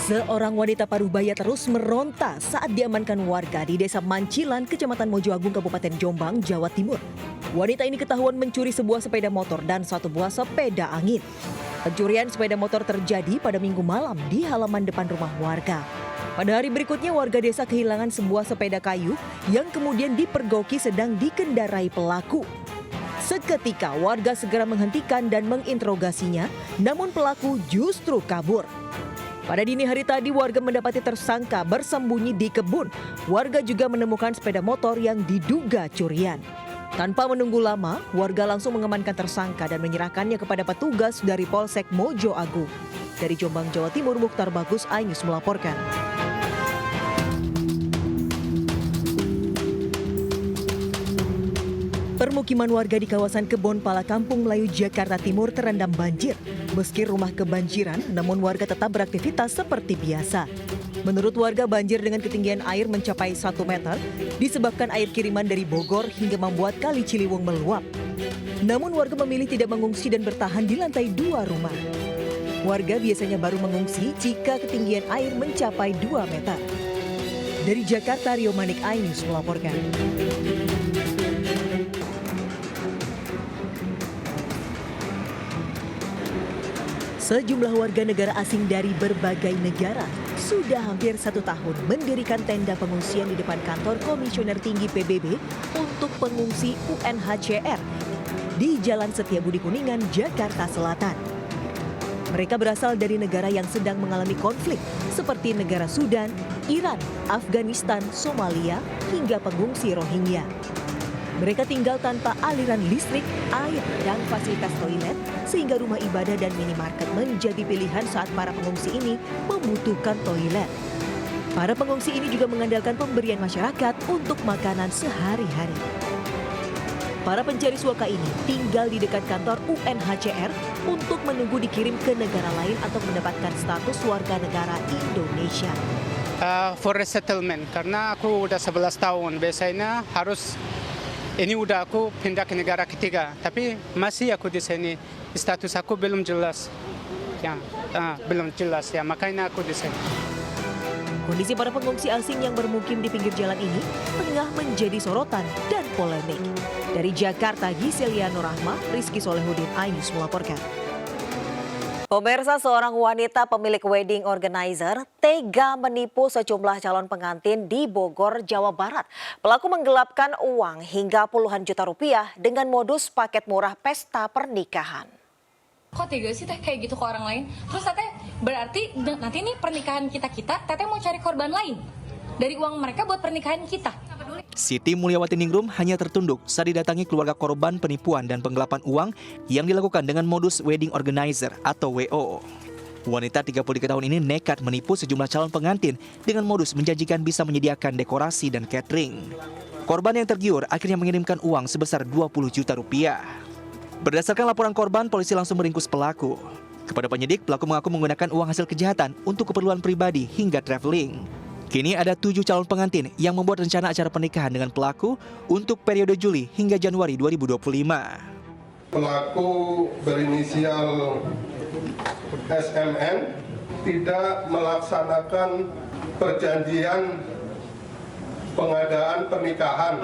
Seorang wanita parubaya terus meronta saat diamankan warga di Desa Mancilan, Kecamatan Mojoagung, Kabupaten Jombang, Jawa Timur. Wanita ini ketahuan mencuri sebuah sepeda motor dan satu buah sepeda angin. Pencurian sepeda motor terjadi pada Minggu malam di halaman depan rumah warga. Pada hari berikutnya warga desa kehilangan sebuah sepeda kayu yang kemudian dipergoki sedang dikendarai pelaku. Seketika warga segera menghentikan dan menginterogasinya, namun pelaku justru kabur. Pada dini hari tadi warga mendapati tersangka bersembunyi di kebun. Warga juga menemukan sepeda motor yang diduga curian. Tanpa menunggu lama, warga langsung mengamankan tersangka dan menyerahkannya kepada petugas dari Polsek Mojoagung. Dari Jombang, Jawa Timur, Mukhtar Bagus, iNews melaporkan. Permukiman warga di kawasan Kebon Pala, Kampung Melayu, Jakarta Timur terendam banjir. Meski rumah kebanjiran, namun warga tetap beraktivitas seperti biasa. Menurut warga, banjir dengan ketinggian air mencapai 1 meter disebabkan air kiriman dari Bogor hingga membuat Kali Ciliwung meluap. Namun warga memilih tidak mengungsi dan bertahan di lantai 2 rumah. Warga biasanya baru mengungsi jika ketinggian air mencapai 2 meter. Dari Jakarta, Rio Manik, iNews melaporkan. Sejumlah warga negara asing dari berbagai negara sudah hampir 1 tahun mendirikan tenda pengungsian di depan kantor Komisioner Tinggi PBB untuk pengungsi UNHCR di Jalan Setiabudi Kuningan, Jakarta Selatan. Mereka berasal dari negara yang sedang mengalami konflik seperti negara Sudan, Iran, Afghanistan, Somalia, hingga pengungsi Rohingya. Mereka tinggal tanpa aliran listrik, air, dan fasilitas toilet, sehingga rumah ibadah dan minimarket menjadi pilihan saat para pengungsi ini membutuhkan toilet. Para pengungsi ini juga mengandalkan pemberian masyarakat untuk makanan sehari-hari. Para pencari suaka ini tinggal di dekat kantor UNHCR untuk menunggu dikirim ke negara lain atau mendapatkan status warga negara Indonesia. For resettlement, karena aku udah 11 tahun, biasanya harus ini udah aku pindah ke negara ketiga, tapi masih aku di sini. Status aku belum jelas. Ya, belum jelas ya, makanya aku di sini. Kondisi para pengungsi asing yang bermukim di pinggir jalan ini tengah menjadi sorotan dan polemik. Dari Jakarta, Giselia Nurrahma, Rizky Solehudin, iNews melaporkan. Pemirsa, seorang wanita pemilik wedding organizer tega menipu sejumlah calon pengantin di Bogor, Jawa Barat. Pelaku menggelapkan uang hingga puluhan juta rupiah dengan modus paket murah pesta pernikahan. Kok tega sih teh kayak gitu ke orang lain? Terus teteh berarti nanti nih pernikahan kita teteh mau cari korban lain dari uang mereka buat pernikahan kita. Siti Mulyawati Ningrum hanya tertunduk saat didatangi keluarga korban penipuan dan penggelapan uang yang dilakukan dengan modus wedding organizer atau WO. Wanita 33 tahun ini nekat menipu sejumlah calon pengantin dengan modus menjanjikan bisa menyediakan dekorasi dan catering. Korban yang tergiur akhirnya mengirimkan uang sebesar 20 juta rupiah. Berdasarkan laporan korban, polisi langsung meringkus pelaku. Kepada penyidik, pelaku mengaku menggunakan uang hasil kejahatan untuk keperluan pribadi hingga traveling. Kini ada 7 calon pengantin yang membuat rencana acara pernikahan dengan pelaku untuk periode Juli hingga Januari 2025. Pelaku berinisial SMN tidak melaksanakan perjanjian pengadaan pernikahan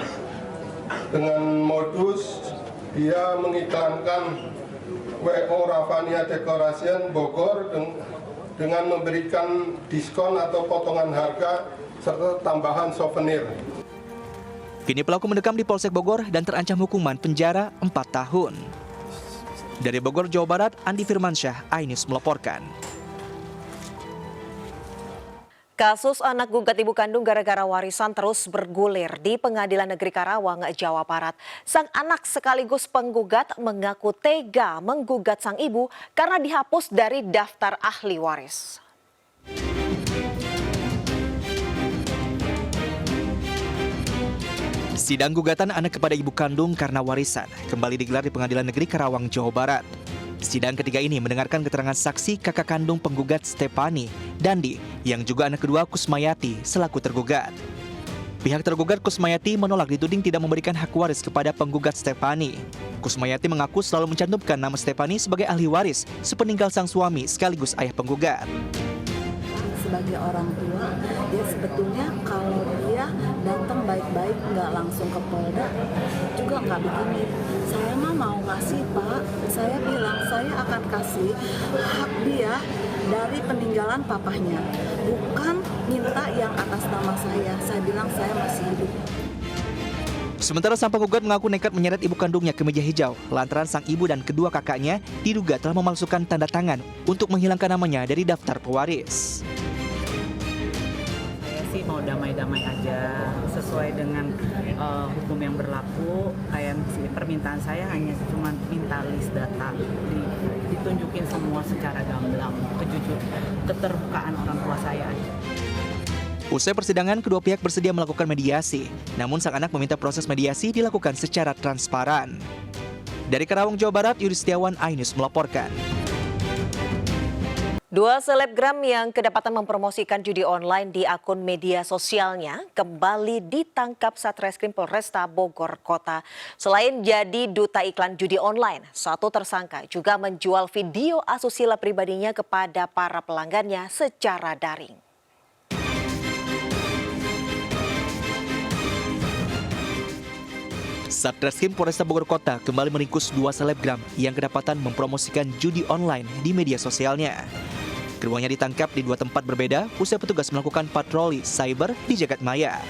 dengan modus dia mengiklankan WO Ravania Decoration Bogor dengan memberikan diskon atau potongan harga serta tambahan souvenir. Kini pelaku mendekam di Polsek Bogor dan terancam hukuman penjara 4 tahun. Dari Bogor, Jawa Barat, Andi Firmansyah, iNews melaporkan. Kasus anak gugat ibu kandung gara-gara warisan terus bergulir di Pengadilan Negeri Karawang, Jawa Barat. Sang anak sekaligus penggugat mengaku tega menggugat sang ibu karena dihapus dari daftar ahli waris. Sidang gugatan anak kepada ibu kandung karena warisan kembali digelar di Pengadilan Negeri Karawang, Jawa Barat. Sidang ketiga ini mendengarkan keterangan saksi kakak kandung penggugat Stefani, Dandi, yang juga anak kedua Kusmayati selaku tergugat. Pihak tergugat Kusmayati menolak dituding tidak memberikan hak waris kepada penggugat Stefani. Kusmayati mengaku selalu mencantumkan nama Stefani sebagai ahli waris sepeninggal sang suami sekaligus ayah penggugat. sebagai orang tua, ya sebetulnya kalau dia datang baik-baik nggak langsung ke Polda juga nggak begini. Saya mah mau ngasih Pak, saya bilang saya akan kasih hak dia dari peninggalan papahnya, bukan minta yang atas nama saya. Saya bilang saya masih hidup. Sementara sang penggugat mengaku nekat menyeret ibu kandungnya ke meja hijau lantaran sang ibu dan kedua kakaknya diduga telah memalsukan tanda tangan untuk menghilangkan namanya dari daftar pewaris. Saya sih mau damai-damai aja sesuai dengan hukum yang berlaku. Kayak permintaan saya hanya cuma minta list data, ditunjukin semua secara gamblang, keterbukaan orang tua saya aja. Usai persidangan, kedua pihak bersedia melakukan mediasi. Namun sang anak meminta proses mediasi dilakukan secara transparan. Dari Karawang, Jawa Barat, Yudi Setiawan, iNews melaporkan. Dua selebgram yang kedapatan mempromosikan judi online di akun media sosialnya kembali ditangkap Satreskrim Polresta Bogor Kota. Selain jadi duta iklan judi online, satu tersangka juga menjual video asusila pribadinya kepada para pelanggannya secara daring. Satreskrim Polresta Bogor Kota kembali meringkus dua selebgram yang kedapatan mempromosikan judi online di media sosialnya. Keduanya ditangkap di dua tempat berbeda usai petugas melakukan patroli cyber di Jagadmaya.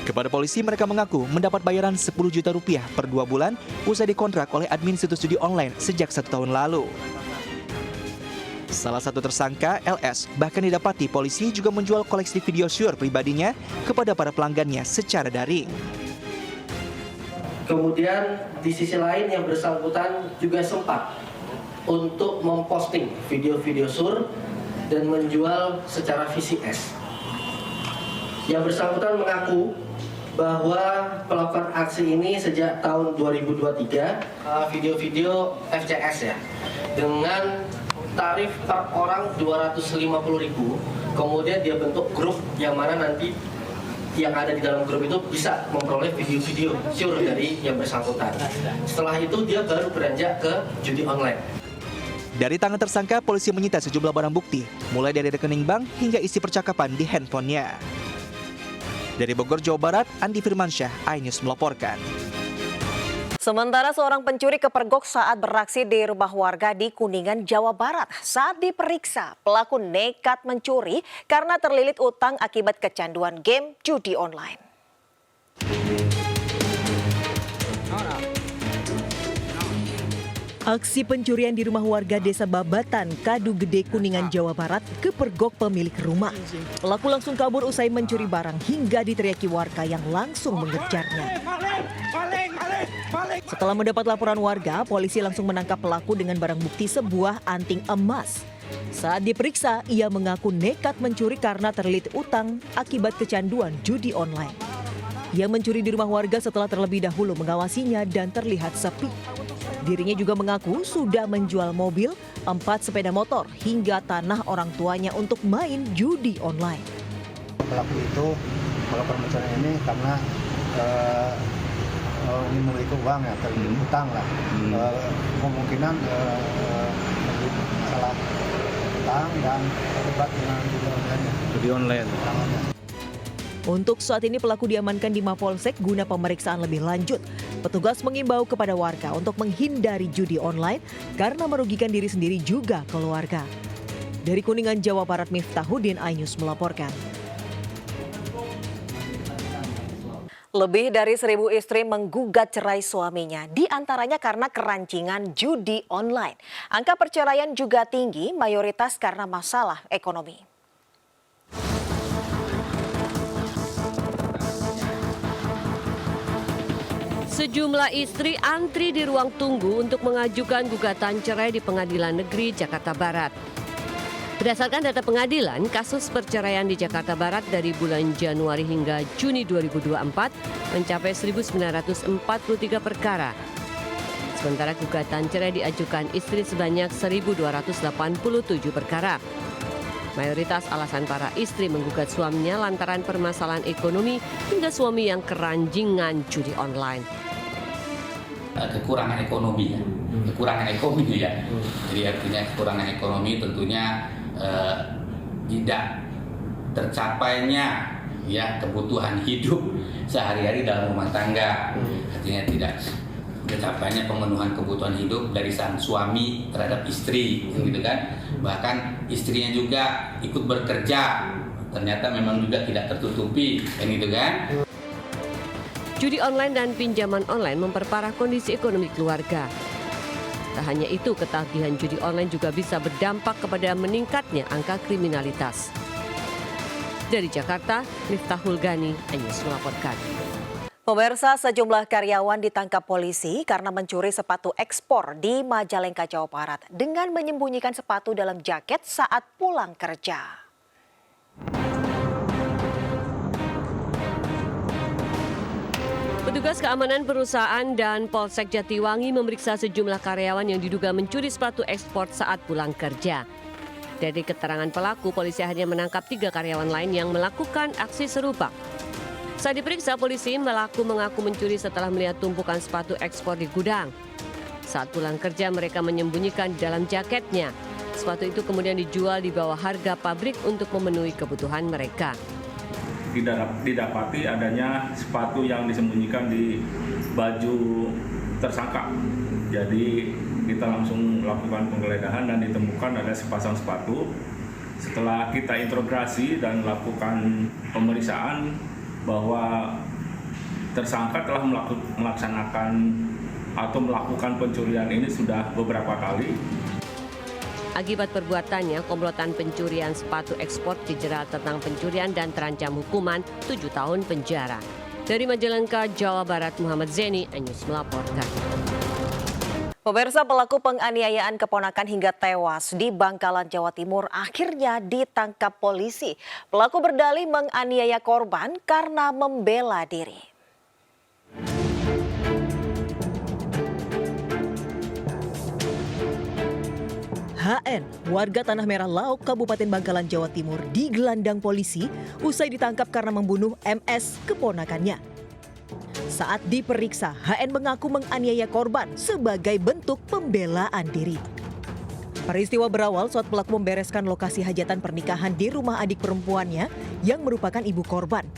Kepada polisi, mereka mengaku mendapat bayaran 10 juta rupiah per 2 bulan usai dikontrak oleh admin situs judi online sejak 1 tahun lalu. Salah satu tersangka, LS, bahkan didapati polisi juga menjual koleksi video syur pribadinya kepada para pelanggannya secara daring. Kemudian di sisi lain yang bersangkutan juga sempat untuk memposting video-video sur dan menjual secara VCS. Yang bersangkutan mengaku bahwa melakukan aksi ini sejak tahun 2023, video-video FCS ya, dengan tarif per orang 250.000. Kemudian dia bentuk grup yang mana nanti yang ada di dalam grup itu bisa memperoleh video-video syur dari yang bersangkutan. Setelah itu dia baru beranjak ke judi online. Dari tangan tersangka, polisi menyita sejumlah barang bukti, mulai dari rekening bank hingga isi percakapan di handphonenya. Dari Bogor, Jawa Barat, Andi Firmansyah, iNews melaporkan. Sementara seorang pencuri kepergok saat beraksi di rumah warga di Kuningan, Jawa Barat. Saat diperiksa, pelaku nekat mencuri karena terlilit utang akibat kecanduan game judi online. Aksi pencurian di rumah warga Desa Babatan, Kadu Gede, Kuningan, Jawa Barat kepergok pemilik rumah. Pelaku langsung kabur usai mencuri barang hingga diteriaki warga yang langsung mengejarnya. Setelah mendapat laporan warga, polisi langsung menangkap pelaku dengan barang bukti sebuah anting emas. Saat diperiksa, ia mengaku nekat mencuri karena terlilit utang akibat kecanduan judi online. Ia mencuri di rumah warga setelah terlebih dahulu mengawasinya dan terlihat sepi. Dirinya juga mengaku sudah menjual mobil, 4 sepeda motor, hingga tanah orang tuanya untuk main judi online. Pelaku itu melakukan pencurian ini karena ingin memiliki uang ya, terlilit utang lah. Kemungkinan masalah utang dan terlibat dengan judi online. Untuk saat ini pelaku diamankan di Mapolsek guna pemeriksaan lebih lanjut. Petugas mengimbau kepada warga untuk menghindari judi online karena merugikan diri sendiri juga keluarga. Dari Kuningan, Jawa Barat, Miftahudin, iNews melaporkan. Lebih dari 1.000 istri menggugat cerai suaminya, di antaranya karena kerancingan judi online. Angka perceraian juga tinggi, mayoritas karena masalah ekonomi. Sejumlah istri antri di ruang tunggu untuk mengajukan gugatan cerai di Pengadilan Negeri Jakarta Barat. Berdasarkan data pengadilan, kasus perceraian di Jakarta Barat dari bulan Januari hingga Juni 2024 mencapai 1.943 perkara. Sementara gugatan cerai diajukan istri sebanyak 1.287 perkara. Mayoritas alasan para istri menggugat suaminya lantaran permasalahan ekonomi hingga suami yang keranjingan judi online. Kekurangan ekonomi ya. Jadi artinya kekurangan ekonomi tentunya tidak tercapainya ya kebutuhan hidup sehari-hari dalam rumah tangga, artinya tidak tercapainya pemenuhan kebutuhan hidup dari sang suami terhadap istri, gitu kan. Bahkan istrinya juga ikut bekerja, ternyata memang juga tidak tertutupi, gitu kan. Judi online dan pinjaman online memperparah kondisi ekonomi keluarga. Tak hanya itu, ketagihan judi online juga bisa berdampak kepada meningkatnya angka kriminalitas. Dari Jakarta, Miftahul Gani, Anyus melaporkan. Pemirsa, sejumlah karyawan ditangkap polisi karena mencuri sepatu ekspor di Majalengka, Jawa Barat dengan menyembunyikan sepatu dalam jaket saat pulang kerja. Petugas keamanan perusahaan dan Polsek Jatiwangi memeriksa sejumlah karyawan yang diduga mencuri sepatu ekspor saat pulang kerja. Dari keterangan pelaku, polisi akhirnya menangkap 3 karyawan lain yang melakukan aksi serupa. Saat diperiksa, polisi mengaku mencuri setelah melihat tumpukan sepatu ekspor di gudang. Saat pulang kerja, mereka menyembunyikan di dalam jaketnya. Sepatu itu kemudian dijual di bawah harga pabrik untuk memenuhi kebutuhan mereka. Didapati adanya sepatu yang disembunyikan di baju tersangka. Jadi kita langsung melakukan penggeledahan dan ditemukan ada sepasang sepatu. Setelah kita interogasi dan lakukan pemeriksaan bahwa tersangka telah melaksanakan atau melakukan pencurian ini sudah beberapa kali. Akibat perbuatannya, komplotan pencurian sepatu ekspor dijerat tentang pencurian dan terancam hukuman 7 tahun penjara. Dari Majalengka, Jawa Barat, Muhammad Zeni, Anyus melaporkan. Pemirsa, pelaku penganiayaan keponakan hingga tewas di Bangkalan, Jawa Timur akhirnya ditangkap polisi. Pelaku berdalih menganiaya korban karena membela diri. HN, warga Tanah Merah Laok, Kabupaten Bangkalan, Jawa Timur, digelandang polisi usai ditangkap karena membunuh MS, keponakannya. Saat diperiksa, HN mengaku menganiaya korban sebagai bentuk pembelaan diri. Peristiwa berawal saat pelaku membereskan lokasi hajatan pernikahan di rumah adik perempuannya yang merupakan ibu korban.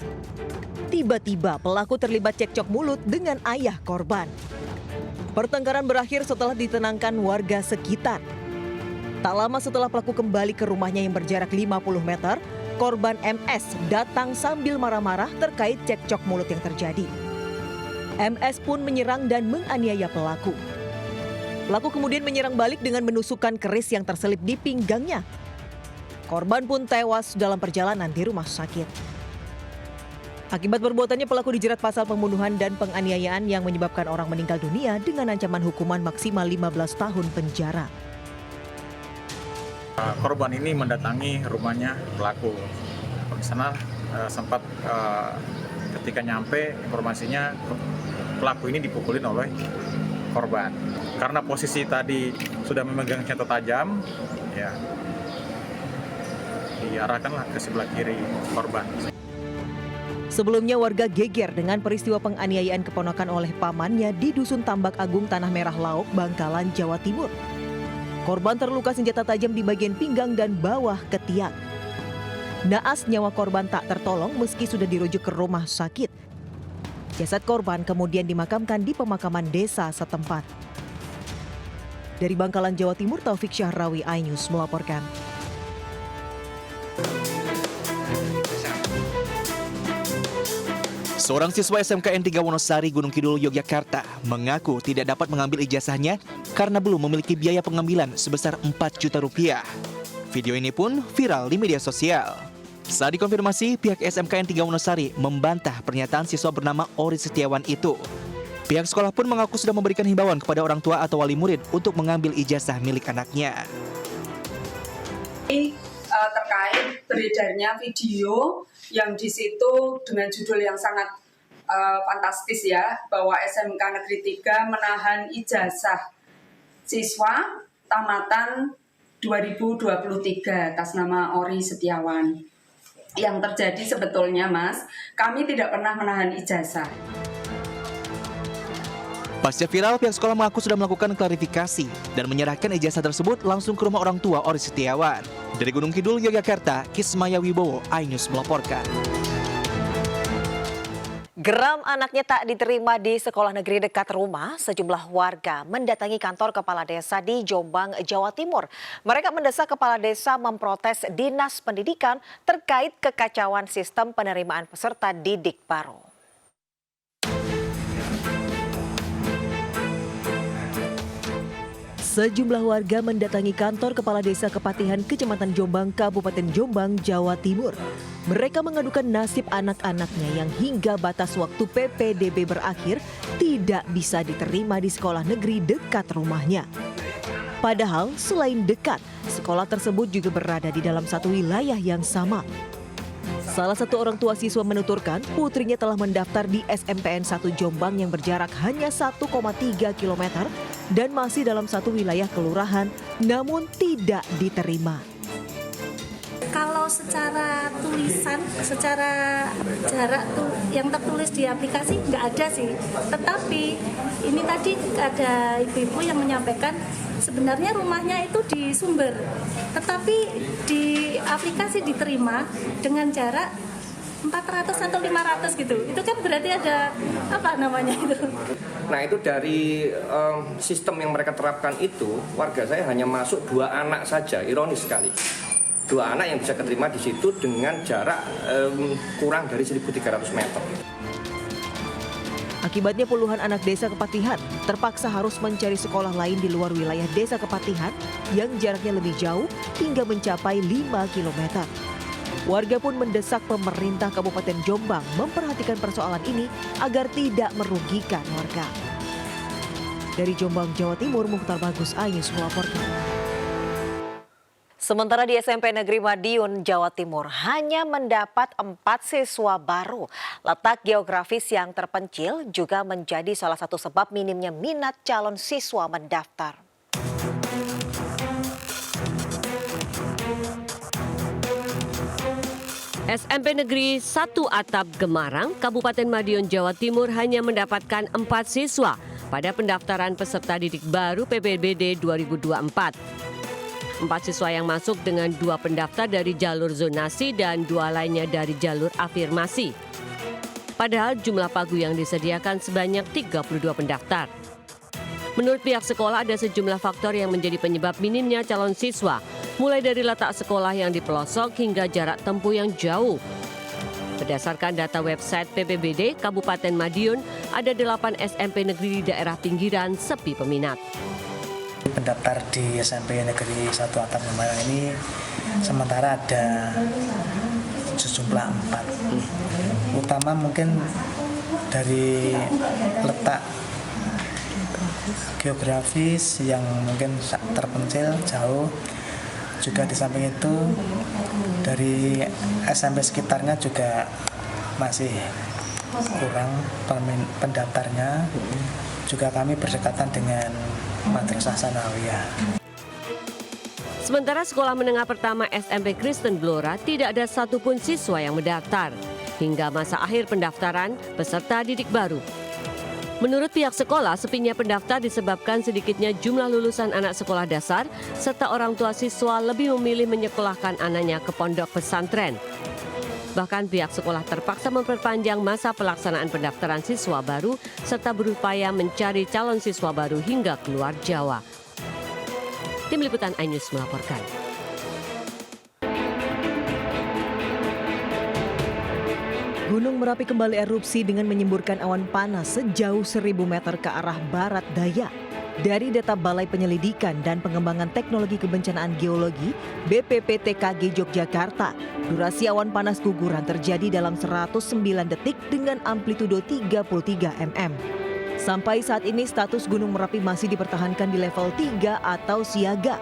Tiba-tiba pelaku terlibat cekcok mulut dengan ayah korban. Pertengkaran berakhir setelah ditenangkan warga sekitar. Tak lama setelah pelaku kembali ke rumahnya yang berjarak 50 meter, korban MS datang sambil marah-marah terkait cekcok mulut yang terjadi. MS pun menyerang dan menganiaya pelaku. Pelaku kemudian menyerang balik dengan menusukkan keris yang terselip di pinggangnya. Korban pun tewas dalam perjalanan di rumah sakit. Akibat perbuatannya, pelaku dijerat pasal pembunuhan dan penganiayaan yang menyebabkan orang meninggal dunia dengan ancaman hukuman maksimal 15 tahun penjara. Korban ini mendatangi rumahnya pelaku. Di sana sempat ketika nyampe informasinya pelaku ini dipukulin oleh korban. Karena posisi tadi sudah memegang senjata tajam, ya diarahkanlah ke sebelah kiri korban. Sebelumnya warga geger dengan peristiwa penganiayaan keponakan oleh pamannya di Dusun Tambak Agung, Tanah Merah Laok, Bangkalan, Jawa Timur. Korban terluka senjata tajam di bagian pinggang dan bawah ketiak. Naas nyawa korban tak tertolong meski sudah dirujuk ke rumah sakit. Jasad korban kemudian dimakamkan di pemakaman desa setempat. Dari Bangkalan, Jawa Timur, Taufik Syahrawi, iNews melaporkan. Seorang siswa SMKN 3 Wonosari, Gunung Kidul, Yogyakarta mengaku tidak dapat mengambil ijazahnya karena belum memiliki biaya pengambilan sebesar 4 juta rupiah. Video ini pun viral di media sosial. Saat dikonfirmasi, pihak SMKN 3 Wonosari membantah pernyataan siswa bernama Ori Setiawan itu. Pihak sekolah pun mengaku sudah memberikan himbauan kepada orang tua atau wali murid untuk mengambil ijazah milik anaknya. Terkait beredarnya video yang di situ dengan judul yang sangat fantastis ya, bahwa SMK Negeri 3 menahan ijazah siswa tamatan 2023 atas nama Ori Setiawan. Yang terjadi sebetulnya, Mas, kami tidak pernah menahan ijazah. Pasca viral, pihak sekolah mengaku sudah melakukan klarifikasi dan menyerahkan ijazah tersebut langsung ke rumah orang tua Oris Setiawan. Dari Gunung Kidul, Yogyakarta, Kismaya Wibowo, iNews melaporkan. Geram anaknya tak diterima di sekolah negeri dekat rumah, sejumlah warga mendatangi kantor kepala desa di Jombang, Jawa Timur. Mereka mendesak kepala desa memprotes Dinas Pendidikan terkait kekacauan sistem penerimaan peserta didik baru. Sejumlah warga mendatangi kantor Kepala Desa Kepatihan Kecamatan Jombang, Kabupaten Jombang, Jawa Timur. Mereka mengadukan nasib anak-anaknya yang hingga batas waktu PPDB berakhir tidak bisa diterima di sekolah negeri dekat rumahnya. Padahal selain dekat, sekolah tersebut juga berada di dalam satu wilayah yang sama. Salah satu orang tua siswa menuturkan putrinya telah mendaftar di SMPN 1 Jombang yang berjarak hanya 1,3 km dan masih dalam satu wilayah kelurahan, namun tidak diterima. Kalau secara tulisan, secara jarak yang tertulis di aplikasi nggak ada sih. Tetapi ini tadi ada ibu-ibu yang menyampaikan sebenarnya rumahnya itu di Sumber, tetapi di aplikasi diterima dengan jarak 400 atau 500 gitu. Itu kan berarti ada apa namanya itu. Nah itu dari sistem yang mereka terapkan itu, warga saya hanya masuk 2 anak saja, ironis sekali. 2 anak yang bisa keterima di situ dengan jarak kurang dari 1.300 meter. Akibatnya puluhan anak desa Kepatihan terpaksa harus mencari sekolah lain di luar wilayah desa Kepatihan yang jaraknya lebih jauh hingga mencapai 5 km. Warga pun mendesak pemerintah Kabupaten Jombang memperhatikan persoalan ini agar tidak merugikan warga. Dari Jombang, Jawa Timur, Mukhtar Bagus, iNews melaporkan. Sementara di SMP Negeri Madiun, Jawa Timur hanya mendapat 4 siswa baru. Letak geografis yang terpencil juga menjadi salah satu sebab minimnya minat calon siswa mendaftar. SMP Negeri 1 Atap Gemarang, Kabupaten Madiun, Jawa Timur hanya mendapatkan 4 siswa pada pendaftaran peserta didik baru PPDB 2024. 4 siswa yang masuk dengan 2 pendaftar dari jalur zonasi dan 2 lainnya dari jalur afirmasi. Padahal jumlah pagu yang disediakan sebanyak 32 pendaftar. Menurut pihak sekolah ada sejumlah faktor yang menjadi penyebab minimnya calon siswa, mulai dari letak sekolah yang di pelosok hingga jarak tempuh yang jauh. Berdasarkan data website PPBD Kabupaten Madiun, ada 8 SMP negeri di daerah pinggiran sepi peminat. Pendaftar di SMP Negeri 1 Atap Gemarang ini sementara ada sejumlah 4. Utama mungkin dari letak geografis yang mungkin terpencil jauh. Juga di samping itu dari SMP sekitarnya juga masih kurang pendaftarnya. Juga kami berdekatan dengan Madrasah Sanawiyah. Sementara sekolah menengah pertama SMP Kristen Blora tidak ada satupun siswa yang mendaftar hingga masa akhir pendaftaran peserta didik baru. Menurut pihak sekolah, sepinya pendaftar disebabkan sedikitnya jumlah lulusan anak sekolah dasar serta orang tua siswa lebih memilih menyekolahkan anaknya ke pondok pesantren. Bahkan pihak sekolah terpaksa memperpanjang masa pelaksanaan pendaftaran siswa baru serta berupaya mencari calon siswa baru hingga keluar Jawa. Tim Liputan iNews melaporkan. Gunung Merapi kembali erupsi dengan menyemburkan awan panas sejauh 1.000 meter ke arah barat daya. Dari data Balai Penyelidikan dan Pengembangan Teknologi Kebencanaan Geologi BPPTKG Yogyakarta, durasi awan panas guguran terjadi dalam 109 detik dengan amplitudo 33 mm. Sampai saat ini status Gunung Merapi masih dipertahankan di level 3 atau siaga.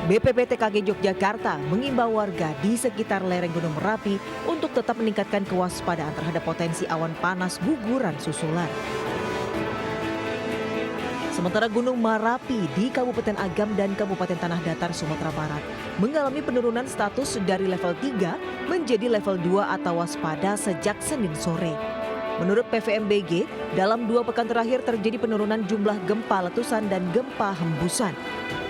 BPPTKG Yogyakarta mengimbau warga di sekitar lereng Gunung Merapi untuk tetap meningkatkan kewaspadaan terhadap potensi awan panas guguran susulan. Sementara Gunung Merapi di Kabupaten Agam dan Kabupaten Tanah Datar, Sumatera Barat mengalami penurunan status dari level 3 menjadi level 2 atau waspada sejak Senin sore. Menurut PVMBG, dalam 2 pekan terakhir terjadi penurunan jumlah gempa letusan dan gempa hembusan.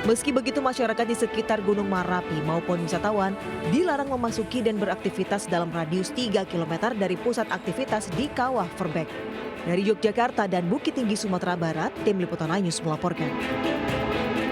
Meski begitu, masyarakat di sekitar Gunung Merapi maupun wisatawan dilarang memasuki dan beraktivitas dalam radius 3 km dari pusat aktivitas di Kawah Verbek. Dari Yogyakarta dan Bukit Tinggi, Sumatera Barat, Tim Liputan iNews melaporkan.